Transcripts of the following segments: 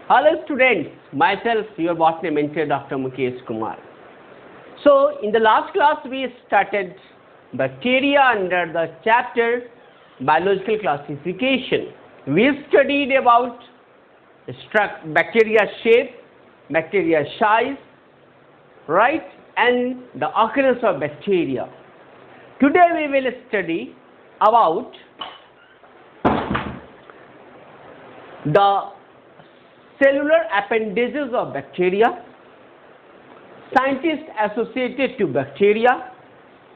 Hello students, myself your botany mentor Dr. Mukesh Kumar. So in the last class we started bacteria under the chapter biological classification. We studied about bacteria shape, bacteria size, right, and the occurrence of bacteria. Today we will study about the cellular appendages of bacteria, scientists associated to bacteria,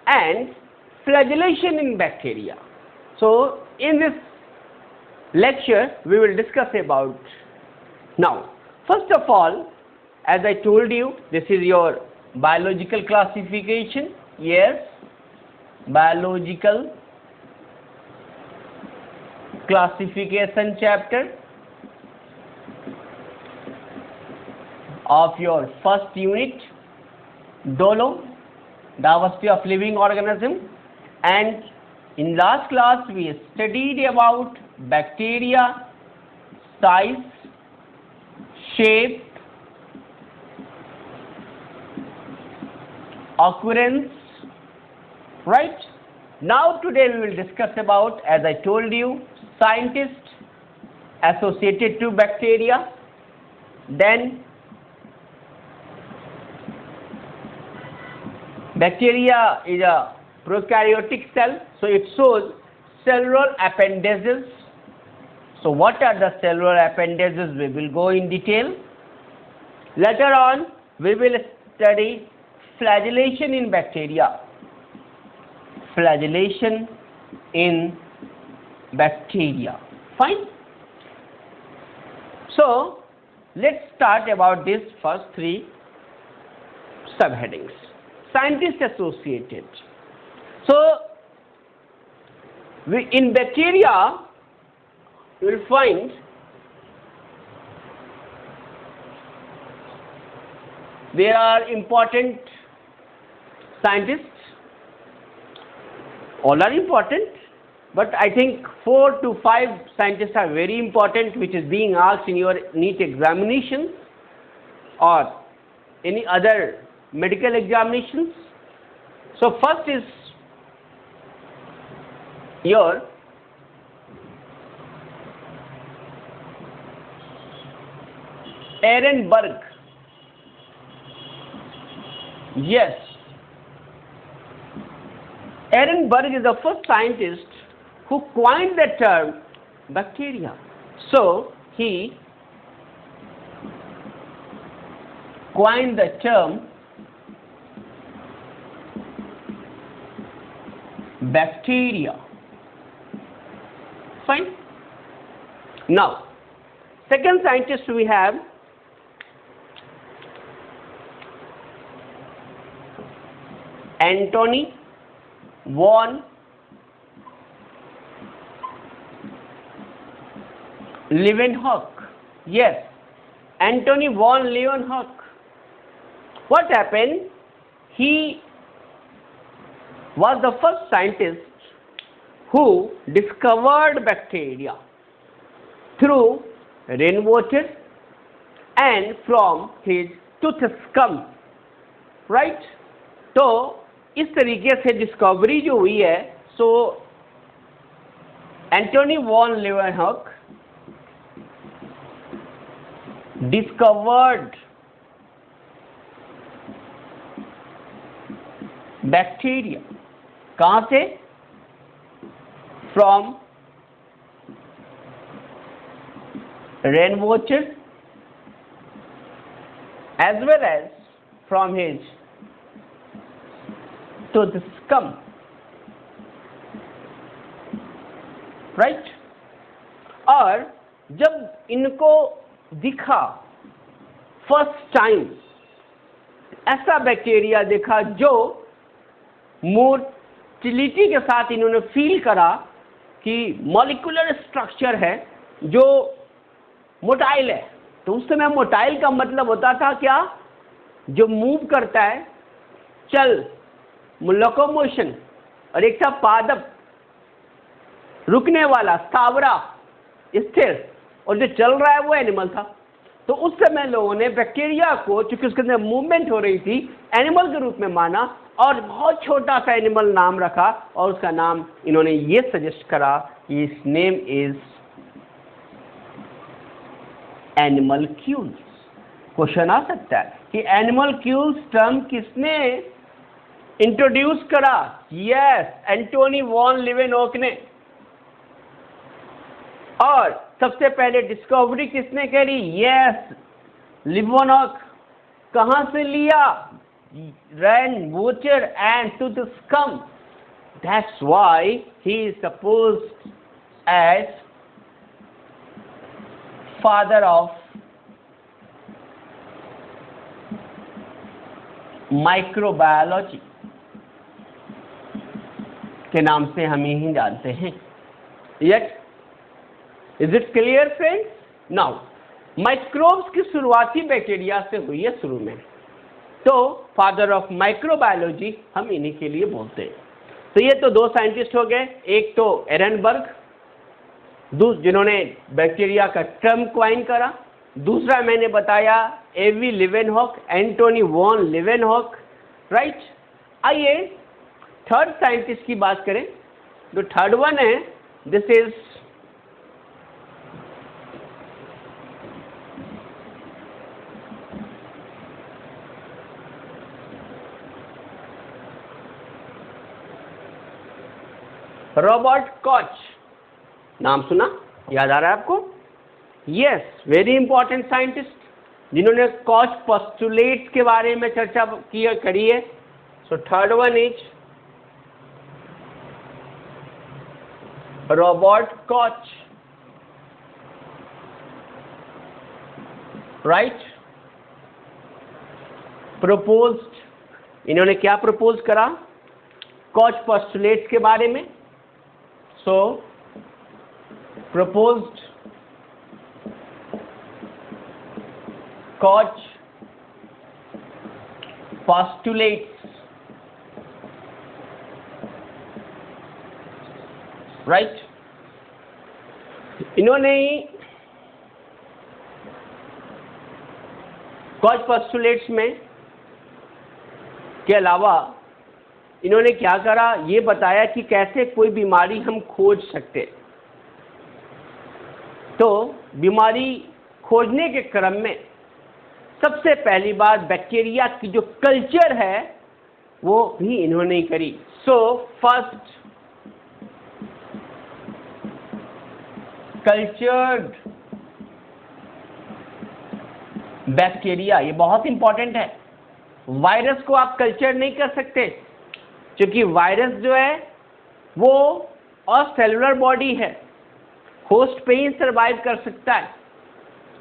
and flagellation in bacteria. So in this lecture we will discuss about. Now first of all, as I told you, this is your biological classification. Yes, biological classification chapter of your first unit, DOLO, diversity of living organism, and in last class we studied about bacteria, size, shape, occurrence, right? Now today we will discuss about, as I told you, scientists associated to bacteria, then bacteria is a prokaryotic cell, so it shows cellular appendages. So what are the cellular appendages? We will go in detail. Later on we will study flagellation in bacteria. Flagellation in bacteria. Fine. So let's start about these first three subheadings. Scientists associated. So in bacteria you will find there are important scientists. All are important, but I think 4 to 5 scientists are very important, which is being asked in your NEET examinations or any other medical examinations. So first is your Ehrenberg. Yes, Ehrenberg is the first scientist who coined the term bacteria. So he coined the term bacteria. Fine. Now second scientist we have Antony von Leeuwenhoek. Yes, Antony von Leeuwenhoek. What happened? He was the first scientist who discovered bacteria through rainwater and from his tooth scum, right? तो इस तरीके से discovery जो हुई है, so Antonie van Leeuwenhoek discovered bacteria. कहाँ से? From rainwater as well as from his to the scum, right? और जब इनको दिखा फर्स्ट टाइम, ऐसा बैक्टीरिया देखा जो मोटिलिटी के साथ इन्होंने फील करा कि मॉलिक्यूलर स्ट्रक्चर है जो मोटाइल है. तो उस समय मोटाइल का मतलब होता था क्या? जो मूव करता है, चल, लोकोमोशन, और एक था पादप, रुकने वाला, स्थावरा, स्थिर, और जो चल रहा है वो एनिमल था. तो उस समय लोगों ने बैक्टीरिया को, चूंकि उसके अंदर मूवमेंट हो रही थी, एनिमल के रूप में माना और बहुत छोटा सा एनिमल नाम रखा और उसका नाम इन्होंने ये सजेस्ट करा कि his name is animalcules. Question आ सकता है कि एनिमलक्यूल्स टर्म किसने इंट्रोड्यूस करा? यस, एंटोनी वॉन लीवेनहॉक ने। और सबसे पहले डिस्कवरी किसने करी? Yes, Leeuwenhoek. कहां से लिया? Rain, water and tooth scum. That's why he is supposed as father of microbiology के नाम से हम यही जानते हैं। Yet, is it clear friends? Now, microbes की शुरुआती बैक्टीरिया से हुई है शुरू में, तो फादर ऑफ माइक्रोबायोलॉजी हम इन्हीं के लिए बोलते हैं। तो ये तो दो साइंटिस्ट हो गए, एक तो एरनबर्ग जिन्होंने बैक्टीरिया का टर्म क्वाइन करा, दूसरा मैंने बताया A V Leeuwenhoek, Antonie van Leeuwenhoek, right. आइए थर्ड साइंटिस्ट की बात करें। जो थर्ड वन है, दिस इज रॉबर्ट कॉच। नाम सुना? याद आ रहा है आपको? यस, वेरी इंपॉर्टेंट साइंटिस्ट जिन्होंने कॉच पोस्टुलेट्स के बारे में चर्चा करी है। So third one is Robert coach, right. Proposed, इन्होंने क्या प्रपोज करा? कॉच पोस्टुलेट्स के बारे में। सो proposed Koch postulates, right? इन्होंने Koch postulates में के अलावा इन्होंने क्या करा? ये बताया कि कैसे कोई बीमारी हम खोज सकते। तो बीमारी खोजने के क्रम में सबसे पहली बात बैक्टीरिया की जो कल्चर है वो भी इन्होंने ही करी। सो फर्स्ट कल्चर्ड बैक्टीरिया, ये बहुत इंपॉर्टेंट है। वायरस को आप कल्चर नहीं कर सकते, क्योंकि वायरस जो है वो असेलुलर बॉडी है, होस्ट पे ही सर्वाइव कर सकता है,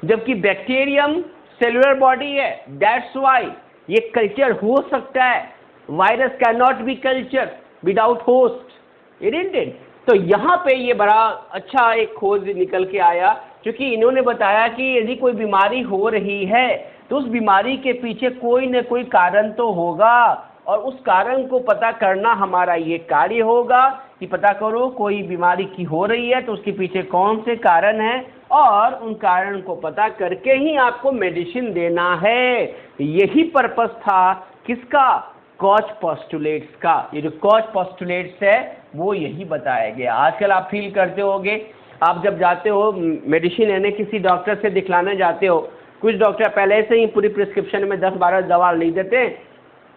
जबकि बैक्टीरियम सेलुलर बॉडी है। दैट्स व्हाई ये कल्चर हो सकता है। Virus can not be culture without host, it is. तो यहाँ पे ये बड़ा अच्छा एक खोज निकल के आया, क्योंकि इन्होंने बताया कि यदि कोई बीमारी हो रही है तो उस बीमारी के पीछे कोई न कोई कारण तो होगा, और उस कारण को पता करना हमारा ये कार्य होगा कि पता करो कोई बीमारी की हो रही है तो उसके पीछे कौन से कारण हैं, और उन कारण को पता करके ही आपको मेडिसिन देना है। यही पर्पस था किसका? कॉच पोस्टुलेट्स का। ये जो कॉच पोस्टुलेट्स है वो यही बताया गया। आजकल आप फील करते होगे, आप जब जाते हो मेडिसिन लेने किसी डॉक्टर से दिखलाने जाते हो, कुछ डॉक्टर पहले से ही पूरी प्रिस्क्रिप्शन में 10-12 दवा लिख देते हैं,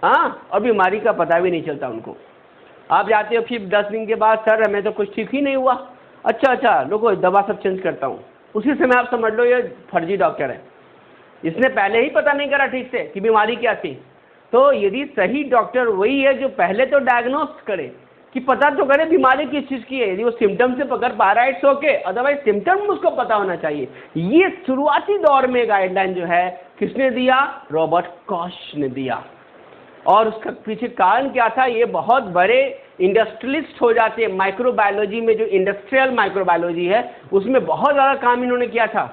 हाँ, और बीमारी का पता भी नहीं चलता उनको। आप जाते हो फिर 10 दिन के बाद, सर हमें तो कुछ ठीक ही नहीं हुआ। अच्छा लोगों दवा सब चेंज करता हूँ। उसी समय आप समझ लो ये फर्जी डॉक्टर है, इसने पहले ही पता नहीं करा ठीक से कि बीमारी क्या थी। तो यदि सही डॉक्टर वही है जो पहले तो डायग्नोस करे, कि पता तो करे बीमारी किस चीज़ की है। यदि वो सिम्टम से पकड़ पा रहा है इट्स ओके, अदरवाइज सिम्टम उसको पता होना चाहिए। ये शुरुआती दौर में गाइडलाइन जो है किसने दिया? रॉबर्ट कॉच ने दिया। और उसका पीछे कारण क्या था? ये बहुत बड़े इंडस्ट्रियलिस्ट हो जाते हैं। माइक्रोबायोलॉजी में जो इंडस्ट्रियल माइक्रोबायोलॉजी है उसमें बहुत ज़्यादा काम इन्होंने किया था।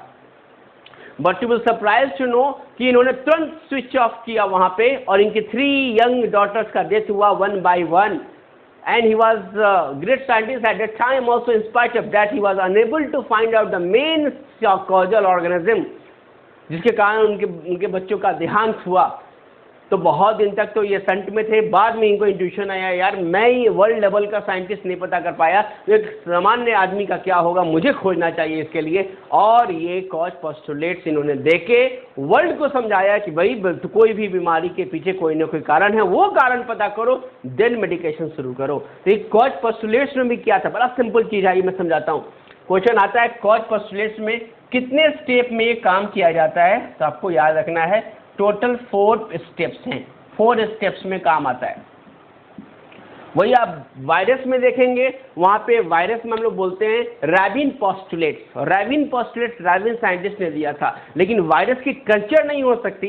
But you will surprise to know कि इन्होंने तुरंत स्विच ऑफ किया वहाँ पे, और इनकी 3 यंग डॉटर्स का डेथ हुआ 1 by 1। And he was a great scientist at that time also. In spite of that, he was unable to find out the main causal organism जिसके कारण उनके बच्चों का देहांत हुआ। तो बहुत दिन तक तो ये संट में थे, बाद में इनको इंट्यूशन आया, यार मैं ही वर्ल्ड लेवल का साइंटिस्ट नहीं पता कर पाया, तो एक सामान्य आदमी का क्या होगा, मुझे खोजना चाहिए इसके लिए। और ये कॉज पोस्टुलेट्स इन्होंने देके वर्ल्ड को समझाया कि भाई कोई भी बीमारी के पीछे कोई ना कोई कारण है, वो कारण पता करो, देन मेडिकेशन शुरू करो। तो एक कॉज पोस्टुलेट्स में भी क्या था, बड़ा सिंपल चीज है, मैं समझाता हूँ। क्वेश्चन आता है कॉज पोस्टुलेट्स में कितने स्टेप में ये काम किया जाता है, तो आपको याद रखना है टोटल 4 स्टेप्स हैं, 4 स्टेप्स में काम आता है। वही आप वायरस में देखेंगे, वहां पे वायरस में हम लोग बोलते हैं रैबिन पोस्टुलेट्स। रैबिन साइंटिस्ट ने दिया था, लेकिन वायरस की कल्चर नहीं हो सकती,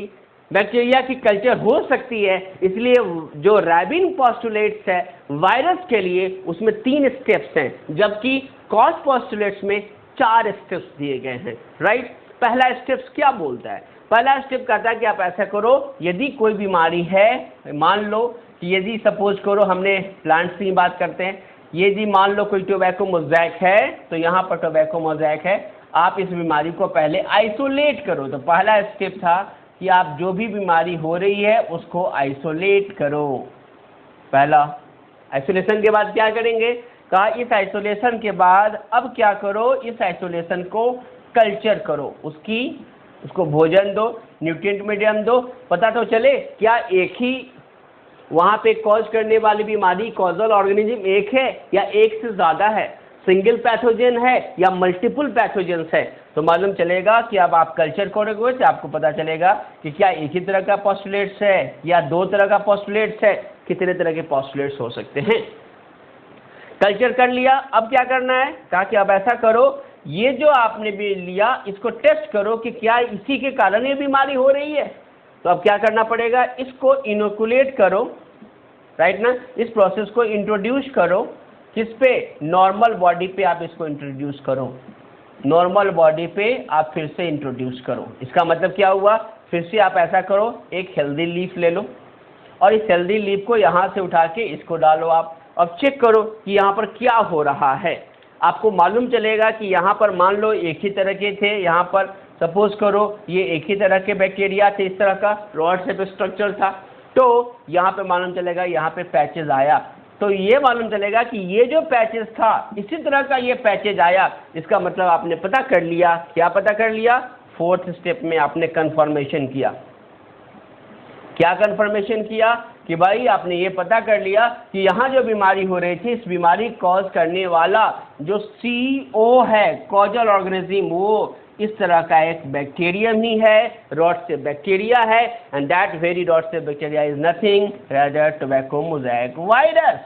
बैक्टीरिया की कल्चर हो सकती है, इसलिए जो रैबिन पोस्टुलेट्स है वायरस के लिए उसमें 3 स्टेप्स हैं, जबकि कॉज पोस्टुलेट्स में 4 स्टेप्स दिए गए हैं। राइट, पहला स्टेप्स क्या बोलता है, पहला स्टेप कहता है कि आप ऐसा करो, यदि कोई बीमारी है, मान लो कि यदि सपोज करो, हमने प्लांट्स की बात करते हैं, यदि मान लो कोई टोबैको मोज़ेक है, तो यहाँ पर टोबैको मोज़ेक है, आप इस बीमारी को पहले आइसोलेट करो। तो पहला स्टेप था कि आप जो भी बीमारी हो रही है उसको आइसोलेट करो। पहला आइसोलेशन के बाद क्या करेंगे, कहा इस आइसोलेशन के बाद अब क्या करो, इस आइसोलेशन को कल्चर करो, उसको भोजन दो, न्यूट्रिएंट मीडियम दो, पता तो चले क्या एक ही वहाँ पे कॉज करने वाली बीमारी, कॉजल ऑर्गेनिज्म एक है या एक से ज़्यादा है, सिंगल पैथोजन है या मल्टीपल पैथोजेंस है। तो मालूम चलेगा कि अब आप कल्चर करोगे तो आपको पता चलेगा कि क्या एक ही तरह का पोस्टुलेट्स है या 2 तरह का पोस्टुलेट्स है, कितने तरह के पोस्टुलेट्स हो सकते हैं। कल्चर कर लिया, अब क्या करना है, कहा कि अब ऐसा करो, ये जो आपने भी लिया इसको टेस्ट करो कि क्या इसी के कारण ये बीमारी हो रही है। तो अब क्या करना पड़ेगा, इसको इनोकुलेट करो, राइट ना, इस प्रोसेस को इंट्रोड्यूस करो, किस पे, नॉर्मल बॉडी पे आप इसको इंट्रोड्यूस करो, नॉर्मल बॉडी पे आप फिर से इंट्रोड्यूस करो। इसका मतलब क्या हुआ, फिर से आप ऐसा करो, एक हेल्दी लीफ ले लो और इस हेल्दी लीफ को यहाँ से उठा के इसको डालो आप। अब चेक करो कि यहाँ पर क्या हो रहा है, आपको मालूम चलेगा कि यहाँ पर मान लो एक ही तरह के थे, यहाँ पर सपोज करो ये एक ही तरह के बैक्टीरिया थे, इस तरह का रॉड शेप स्ट्रक्चर था, तो यहाँ पे मालूम चलेगा यहाँ पे पैचेज आया, तो ये मालूम चलेगा कि ये जो पैचेज था इसी तरह का ये पैचेज आया। इसका मतलब आपने पता कर लिया, क्या पता कर लिया, 4th स्टेप में आपने कन्फर्मेशन किया। क्या कन्फर्मेशन किया कि भाई आपने ये पता कर लिया कि यहाँ जो बीमारी हो रही थी, इस बीमारी कॉज करने वाला जो CO है, कॉजल ऑर्गेनिज्म, वो इस तरह का एक बैक्टीरियम ही है, रॉड से बैक्टीरिया है, एंड दैट वेरी रॉड से bacteria is nothing rather tobacco mosaic virus.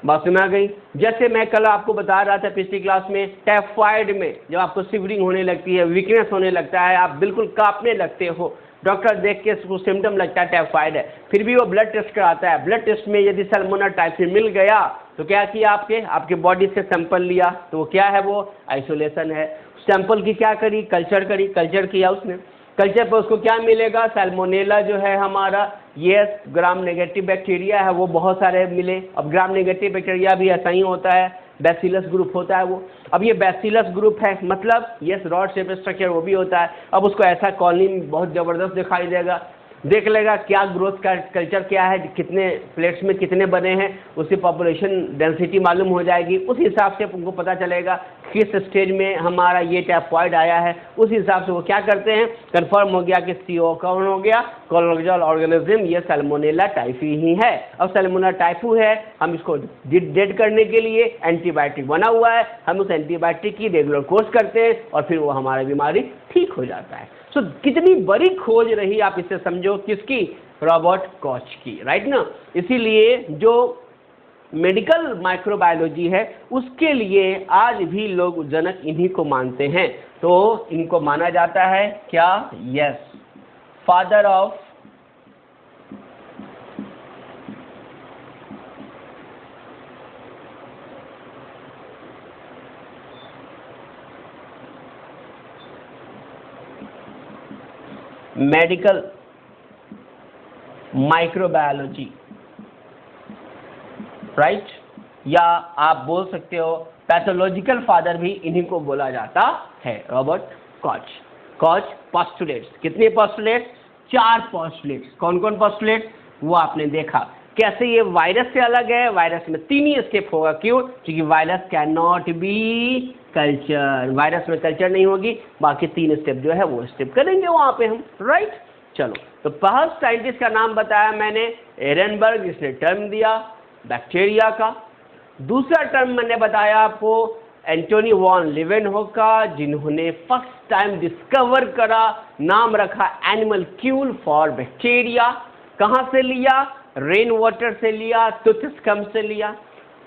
बात समझ आ गई। जैसे मैं कल आपको बता रहा था पिछली क्लास में, टाइफाइड में जब आपको शिवरिंग होने लगती है, वीकनेस होने लगता है, आप बिल्कुल कांपने लगते हो, डॉक्टर देख के उसको सिम्टम लगता है टाइफाइड है, फिर भी वो ब्लड टेस्ट कराता है, ब्लड टेस्ट में यदि सल्मोनेला टाइफी मिल गया तो क्या किया, आपके बॉडी से सैंपल लिया, तो वो क्या है, वो आइसोलेशन है। सैंपल की क्या करी, कल्चर किया उसने, कल्चर पर उसको क्या मिलेगा, सैल्मोनेला जो है हमारा ये ग्राम नेगेटिव बैक्टीरिया है, वो बहुत सारे मिले। अब ग्राम नेगेटिव बैक्टीरिया भी ऐसा ही होता है, बैसिलस ग्रुप होता है वो। अब ये बैसिलस ग्रुप है, मतलब ये रॉड शेप स्ट्रक्चर वो भी होता है। अब उसको ऐसा कॉलोनी बहुत ज़बरदस्त दिखाई देगा, देख लेगा क्या ग्रोथ का कल्चर क्या है, कितने प्लेट्स में कितने बने हैं, उसकी पॉपुलेशन डेंसिटी मालूम हो जाएगी, उस हिसाब से उनको पता चलेगा किस स्टेज में हमारा ये टाइफाइड आया है। उस हिसाब से वो क्या करते हैं, कंफर्म हो गया कि CO कौन हो गया, कॉलोनियल ऑर्गेनिज्म, ये सैल्मोनेला टाइफी ही है। अब सैल्मोनेला टाइफू है, हम इसको डेड करने के लिए एंटीबायोटिक बना हुआ है, हम उस एंटीबायोटिक की रेगुलर कोर्स करते हैं और फिर वो हमारा बीमारी ठीक हो जाता है। सो कितनी बड़ी खोज रही, आप इसे समझो, किसकी, रॉबर्ट कॉच की, राइट ना। इसीलिए जो मेडिकल माइक्रोबायोलॉजी है उसके लिए आज भी लोग जनक इन्हीं को मानते हैं। तो इनको माना जाता है क्या, yes, father of medical microbiology, right, या आप बोल सकते हो पैथोलॉजिकल फादर भी इन्हीं को बोला जाता है, रॉबर्ट कॉच। Cause postulates. कितने पोस्टुलेट्स? 4 पोस्टुलेट्स। कौन कौन पोस्टुलेट्स वो आपने देखा। कैसे ये वायरस से अलग है? वायरस में 3 ही स्टेप होगा। क्यों? क्योंकि virus can not be culture, virus में कल्चर नहीं होगी, बाकी 3 स्टेप जो है वो स्टेप करेंगे वहाँ पे हम, राइट। चलो, तो फर्स्ट साइंटिस्ट का नाम बताया मैंने एरेनबर्ग, जिसने टर्म दिया बैक्टीरिया का। दूसरा टर्म मैंने बताया आपको एंटोनी वॉन लीवेनहोक का, जिन्होंने फर्स्ट टाइम डिस्कवर करा, नाम रखा एनिमलक्यूल फॉर बैक्टीरिया। कहाँ से लिया? रेन वाटर से लिया, टूथ स्कम से लिया।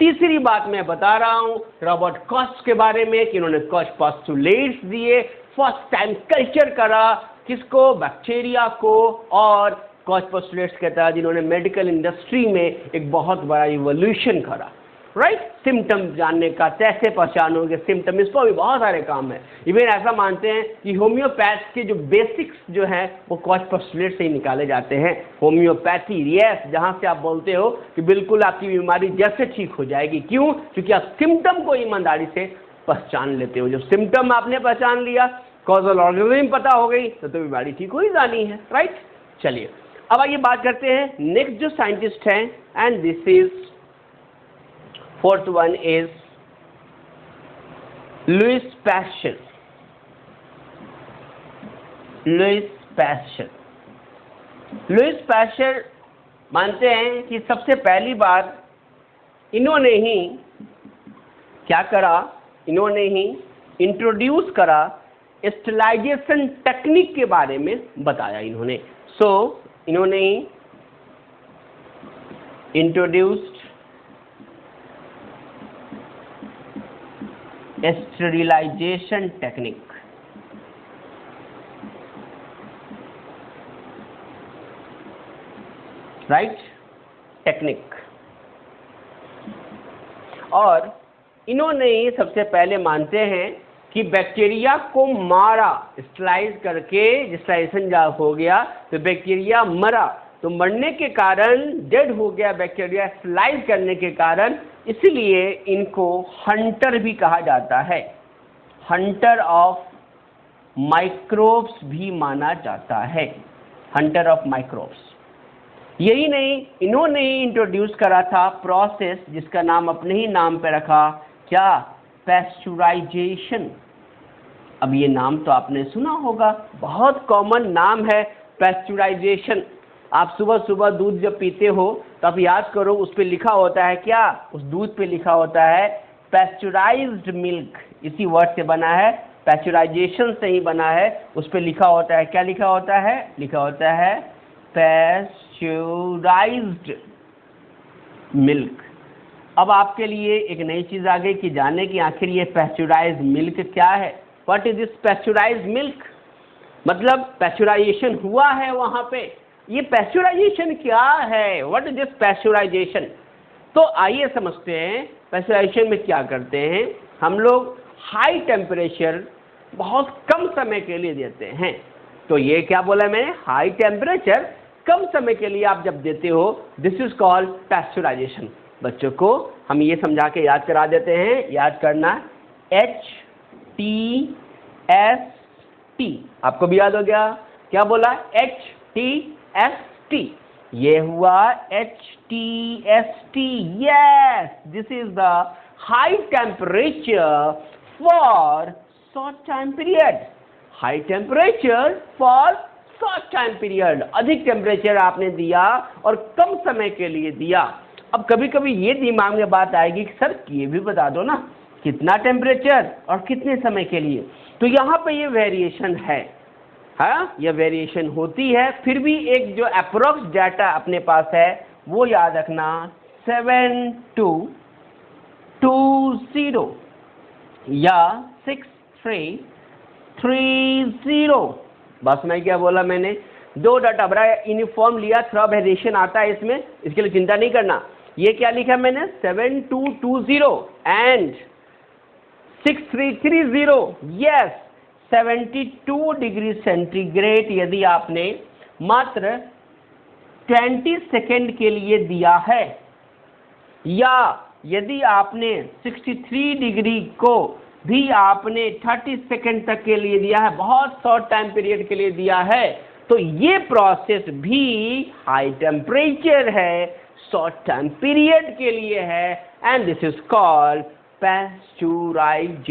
तीसरी बात मैं बता रहा हूँ रॉबर्ट कॉच के बारे में कि इन्होंने कॉच पोस्टुलेट्स दिए, फर्स्ट टाइम कल्चर करा, किसको? बैक्टीरिया को। और कॉच पोस्टुलेट्स कहता है जिन्होंने मेडिकल इंडस्ट्री में एक बहुत बड़ा इवोल्यूशन करा, राइट। सिम्टम जानने का, कैसे पहचानोगे सिम्टम, इस पर भी बहुत सारे काम है। इवन ऐसा मानते हैं कि होम्योपैथ के जो बेसिक्स जो हैं वो कॉच पोस्टुलेट से ही निकाले जाते हैं। होम्योपैथी, यस, जहाँ से आप बोलते हो कि बिल्कुल आपकी बीमारी जैसे ठीक हो जाएगी। क्यों? क्योंकि आप सिम्टम को ईमानदारी से पहचान लेते हो। जब सिम्टम आपने पहचान लिया, कॉजल ऑर्गेनिज्म पता हो गई, तो बीमारी ठीक हो ही जानी है, राइट। चलिए अब आइए बात करते हैं नेक्स्ट जो साइंटिस्ट हैं, and this is fourth one is Louis Pasteur. Louis Pasteur मानते हैं कि सबसे पहली बार इन्होंने ही क्या करा? इन्होंने ही इंट्रोड्यूस करा स्टेरिलाइजेशन टेक्निक के बारे में बताया इन्होंने। इन्होंने ही introduced sterilisation technique, right, technique. और इन्होंने ही सबसे पहले मानते हैं कि बैक्टीरिया को मारा, स्टरलाइज करके, स्टरलाइजेशन जब हो गया तो बैक्टीरिया मरा, तो मरने के कारण डेड हो गया बैक्टीरिया स्टरलाइज करने के कारण, इसलिए इनको हंटर भी कहा जाता है, हंटर ऑफ माइक्रोब्स भी माना जाता है, हंटर ऑफ माइक्रोब्स। यही नहीं, इन्होंने ही इंट्रोड्यूस करा था प्रोसेस जिसका नाम अपने ही नाम पे रखा, क्या? पैस्चुराइजेशन। अब ये नाम तो आपने सुना होगा, बहुत कॉमन नाम है पैस्चुराइजेशन। आप सुबह सुबह दूध जब पीते हो तो आप याद करो, उस पे लिखा होता है क्या? उस दूध पे लिखा होता है पैस्चुराइज्ड मिल्क, इसी वर्ड से बना है, पैस्चुराइजेशन से ही बना है। उस पे लिखा होता है, क्या लिखा होता है? लिखा होता है पैस्चुराइज्ड मिल्क। अब आपके लिए एक नई चीज़ आ गई कि जाने की आखिर ये पैस्चुराइज्ड मिल्क क्या है। What is this pasteurised milk? मतलब पैस्चुराइजेशन हुआ है वहाँ पे। ये पैस्चुराइजेशन क्या है? What is this pasteurisation? तो आइए समझते हैं पैस्चुराइजेशन में क्या करते हैं। हम लोग हाई टेम्परेचर बहुत कम समय के लिए देते हैं। तो ये क्या बोला मैंने? हाई टेम्परेचर कम समय के लिए आप जब देते हो, दिस इज कॉल्ड पैस्चुराइजेशन। बच्चों को हम ये समझा के याद करा देते हैं, याद करना HTST। आपको भी याद हो गया? क्या बोला? HTST। ये हुआ HTST। Yes, this is the high temperature for short time period. High temperature for short time period, अधिक टेम्परेचर आपने दिया और कम समय के लिए दिया। अब कभी कभी ये दिमाग में बात आएगी कि सर ये भी बता दो ना, कितना टेम्परेचर और कितने समय के लिए। तो यहाँ पे ये वेरिएशन है, हाँ, ये वेरिएशन होती है। फिर भी एक जो अप्रोक्स डाटा अपने पास है वो याद रखना, 7220 या 6330। बस मैं क्या बोला मैंने? 2 डाटा बड़ा यूनिफॉर्म लिया, थोड़ा वेरिएशन आता है इसमें, इसके लिए चिंता नहीं करना। ये क्या लिखा मैंने? 7220 एंड 6330। यस, 72 डिग्री सेंटीग्रेड यदि आपने मात्र 20 सेकेंड के लिए दिया है, या यदि आपने 63 डिग्री को भी आपने 30 सेकेंड तक के लिए दिया है, बहुत शॉर्ट टाइम पीरियड के लिए दिया है, तो ये प्रोसेस भी हाई टेम्परेचर है, शॉर्ट टाइम पीरियड के लिए है, एंड दिस इज कॉल्ड पैस्चुराइजेशन।